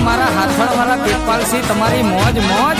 मारा हाथड़ वाला पेपाल सी तुम्हारी मौज मौज।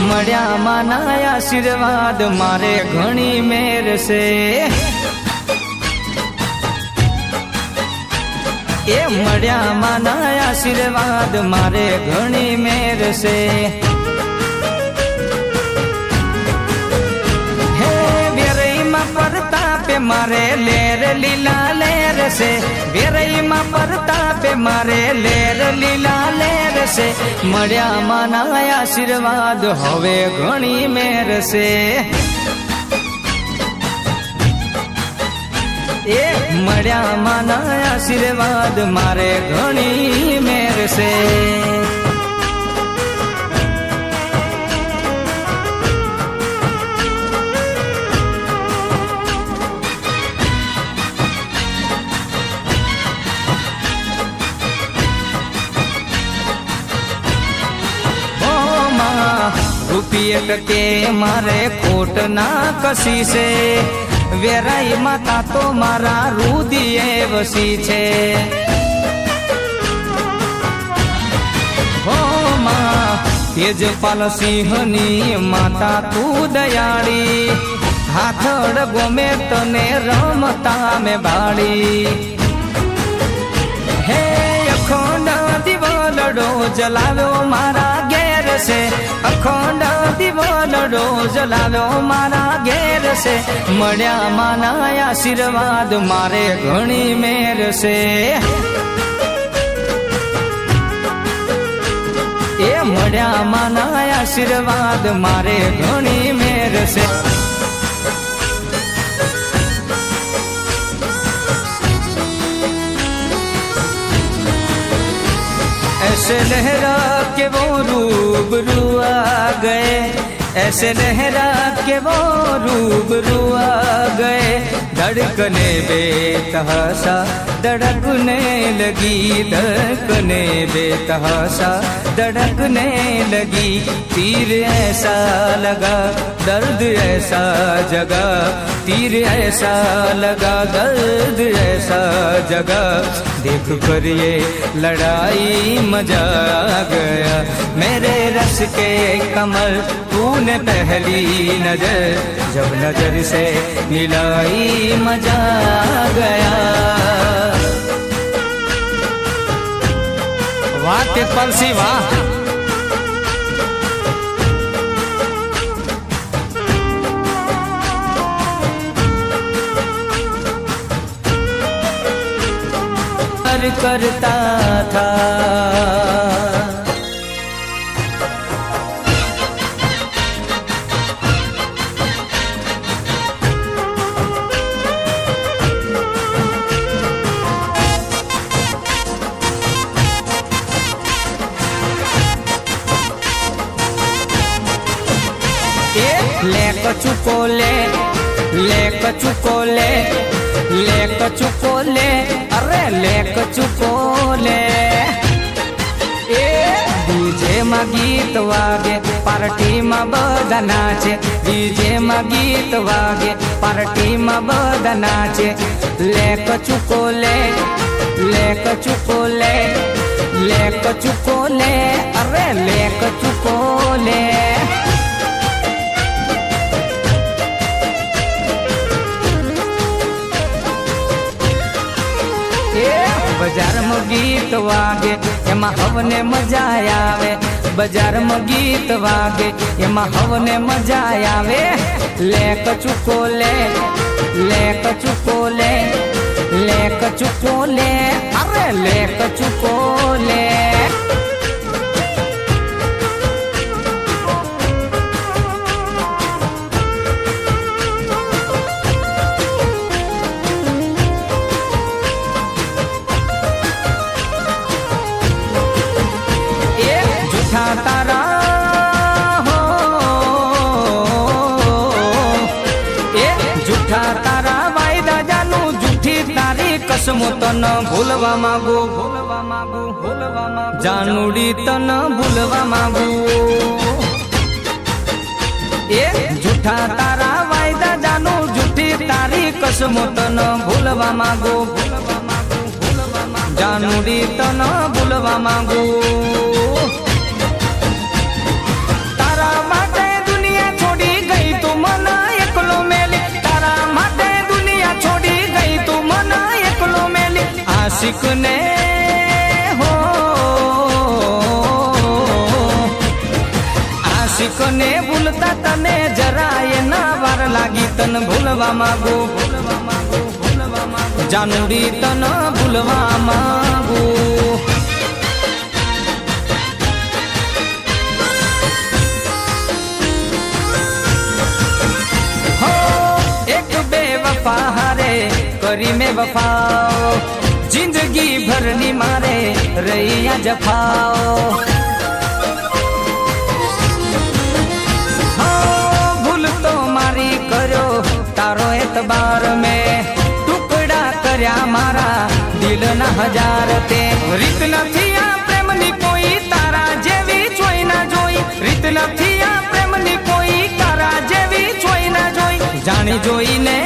मड़िया माना आशीर्वाद मारे घणी मेर से, ए मड़िया माना आशीर्वाद मारे घणी मेर से। हे बेरई मां परतापे मारे लेर लीला लेर से, बेरई मां परतापे मारे लेर लीला लेर से। मड़िया माना आशीर्वाद हवे घणी मेर से, ए मड़िया माना आशीर्वाद मारे घणी मेर से। રૂપિયે ટકે મારે ખોટ ના કસી છે, વેરાઈ માતા તો મારા રુદિયે વસી છે। હો માં તેજપાલ સિંહની માતા તું દયાળી, હાથડ ગોમે તને રમતા મેં બાળી। હે અખંડ દિવલડો જલાવ્યો મારા ઘેર से, अखंड दिवलडो जलाव्यो मारा घेर से। मड़िया माना आशीर्वाद मारे घणी मेर से, ए मड़िया माना आशीर्वाद मारे घणी मेर से। ऐसे लहरा के वो रूबरू आ गए, ऐसे लहरा के वो रूबरू आ गए। धड़कने बेतहाशा धड़कने लगी, धड़कने बेतहाशा धड़कने लगी। तीर ऐसा लगा दर्द ऐसा जगा, तीर ऐसा लगा दर्द ऐसा जगा। देख कर ये लड़ाई मजा आ गया, मेरे रस के कमल तूने पहली नजर जब नजर से मिलाई मजा आ गया। वाह पेपल सी वाह। करता था ले कचुको ले, ले कचुको ले, ले कचुको ले, अरे ले कचुको ले। ए डीजे में गीत वागे पार्टी में बधा नाचे, डीजे में गीत वागे पार्टी में बधा नाचे। ले कचुको ले, ले कचुको ले, ले कचुको ले, अरे ले कचुको ले। बजार में गीत वागे एमा हवने मजा आवे, बजार में गीत वागे एमा हवने मजा आवे। ले कचुको ले, ले कचुको ले, ले कचुको ले, अरे ले कचुको ले। तारा हो ए झूठा तारा वायदा जानू, झूठी तारी कसमो तन भूलवा मागू, भूलवा मागू, भूलवा मागू, जानूड़ी तन भूलवा मागू। ए झूठा तारा वायदा जानू, झूठी कसमो तन भूलवा मागू जानूरी तन भूलवा मागू तारा माटे दुनिया छोड़ी गई तू मन एकलो मेली तारा माटे दुनिया छोड़ी गई तू मन एकलो मेली आशिक ने हो आशिक ने भूलता तने जराए ना वार लागी तन भूलवा मागू जानूरी तन भूलवा मागू हो एक बेवफा हारे करी में वफाओ जिंदगी भरनी मारे रैया जफाओ भूल तो मारी करो तारो एतबार में कर्या मारा दिल ना हजार ते રીત નથી આ પ્રેમની કોઈ તારા જેવી જોઈ ના જોઈ રીત નથી આ પ્રેમની કોઈ તારા જેવી જોઈ ના જોઈ જાણી જોઈને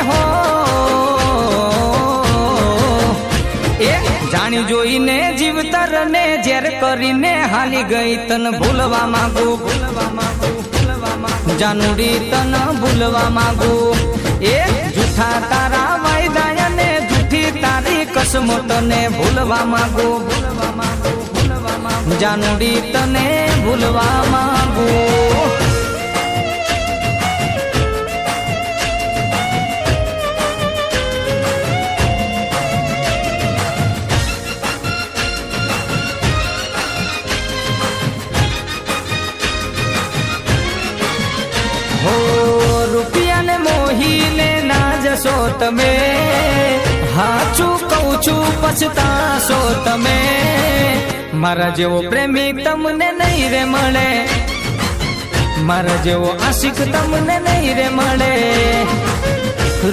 હો એ જાણી જોઈને જીવતર ને ઝેર કરીને હાલી ગઈ તન ભૂલવા માંગુ जानूरी तन भूलवा मागू ए झूठा तारा वायदा ने झूठी तारी कसमो तने भूलवा मागू जानूरी तने भूलवा मागू हो रुपया ने मोही ने ना जसो तमे हाचू कहूं छू पछताशो तमे मारा जेवो प्रेमी तमने नहीं रे मळे मारा जेवो आशिक तमने नहीं रे मळे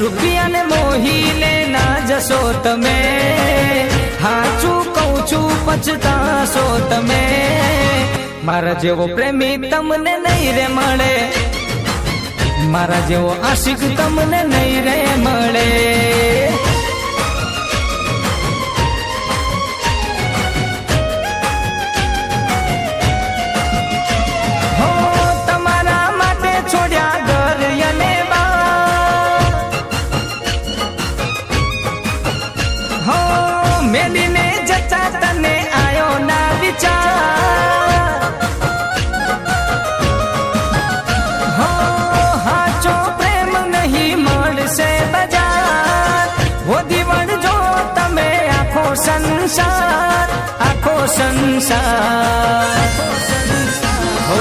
रुपया ने मोही ने ना जसो तमे हाचू कहूं छू पछताशो तमे मारा जेवो प्रेमी तमने नहीं रे मळे मारा जेवो आशिक तमने नहीं रे मळे हो तमारा माटे छोड्या घर यने बार हो मेलीने जता तने आयो ना विचार संसार आखो संसार हो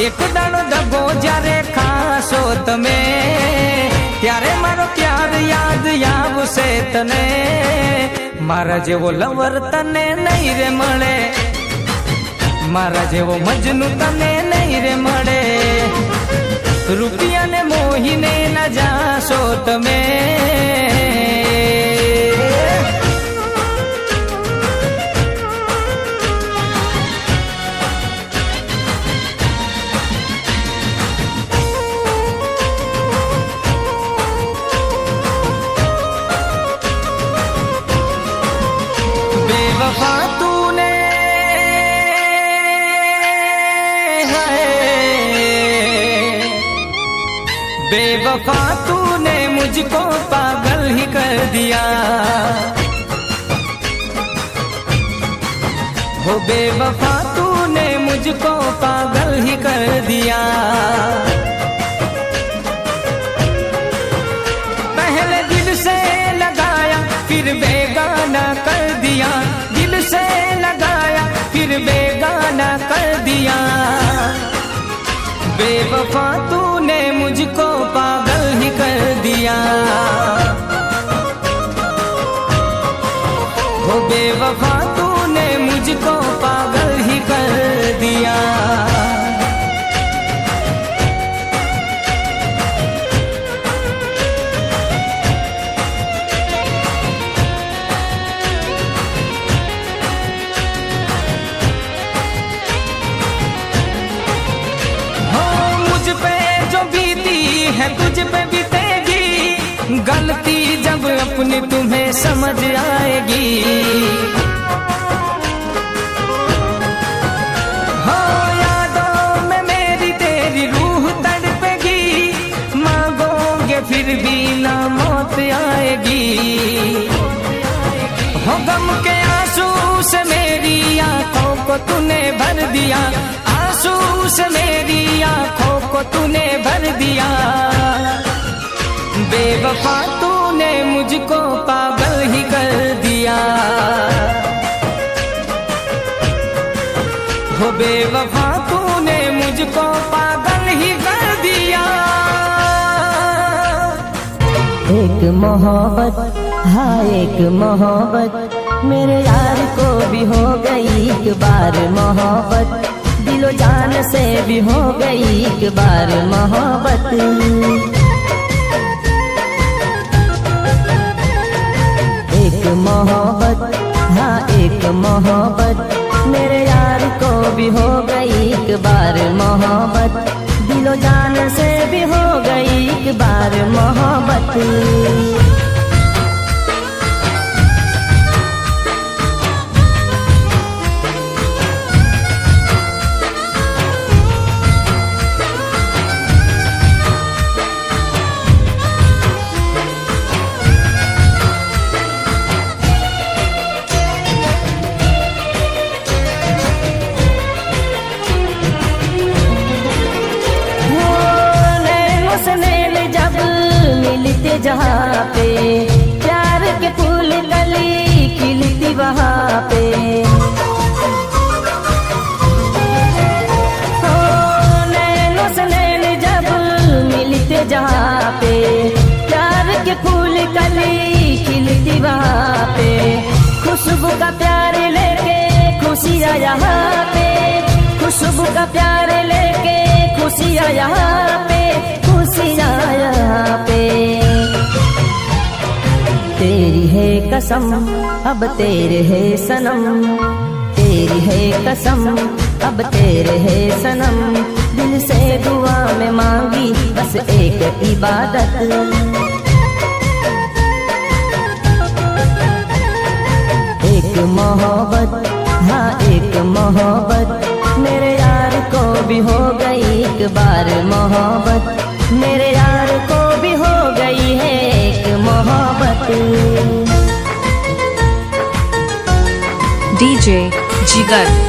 एक दाड़ो दगो जारे खासो तमे त्यारे मारो प्यार याद आवशे तने मारा जेवो लवर तने नहीं रे मळे मारा जेवो मजनू तने नहीं रे मळे रुपया ने मोहीने न जाशो तमे बेवफा तूने बेवफा तूने मुझको पागल ही कर दिया हो बेवफा तूने मुझको पागल ही कर दिया पहले दिल से लगाया फिर बेगाना कर दिया दिल से लगाया फिर बेगाना कर दिया बेवफा तूने मुझको पागल ही कर दिया हो बेवफा तूने मुझको पागल ही कर दिया है तुझ पे बीतेगी गलती जब अपनी तुम्हें समझ आएगी, हो यादों में मेरी तेरी रूह तड़पेगी, मांगोगे फिर भी ना मौत आएगी। हो गम के आंसू से मेरी आंखों को तूने भर दिया, आंसू से मेरी आंखों को तूने भर दिया। बेवफा तूने मुझको पागल ही कर दिया, हो बेवफा तूने मुझको पागल ही कर दिया। एक मोहब्बत, हाँ एक मोहब्बत, मेरे यार को भी हो गई एक बार मोहब्बत, दिलो जान से भी हो गई एक बार मोहब्बत। एक मोहब्बत, हाँ एक मोहब्बत, मेरे यार को भी हो गई एक बार मोहब्बत, दिलो जान से भी हो गई एक बार मोहब्बत। जहाँ पे प्यार के फूल कली खिलती वहाँ पे, हो नैनों से नैन जब मिलते जहाँ पे, प्यार के फूल कली खिलती वहाँ पे, खुशबू का प्यार लेके खुशियाँ यहाँ पे, खुशबू का प्यार लेके खुशियाँ यहाँ पे, खुशियाँ यहाँ पे। तेरी है कसम अब तेरे है सनम, तेरी है कसम अब तेरे है सनम, दिल से दुआ में मांगी बस एक इबादत। एक मोहब्बत, हाँ एक मोहब्बत, मेरे यार को भी हो गई एक बार मोहब्बत, मेरे यार को भी हो गई है एक मोहब्बत। डीजे जिगर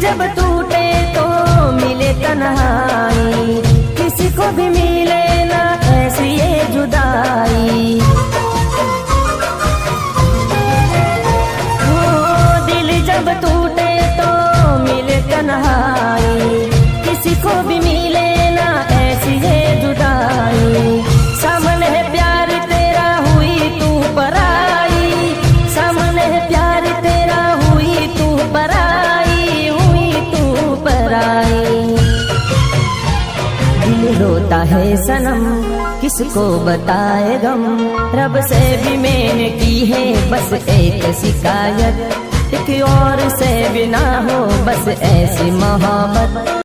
जब टूटे तो मिले तन्हाई, किसी को भी मिले ना ऐसी ये जुदाई, हो दिल जब टूटे तो मिले तन्हाई, किसी को भी मिले ना ऐसी ये जुदाई। सामने है प्यार तेरा हुई तू पराई, सामने है प्यार तेरा हुई तू पराई, दिल रोता है सनम किसको बताए गम, रब से भी मैंने की है बस एक शिकायत, एक और से भी ना हो बस ऐसी मोहब्बत।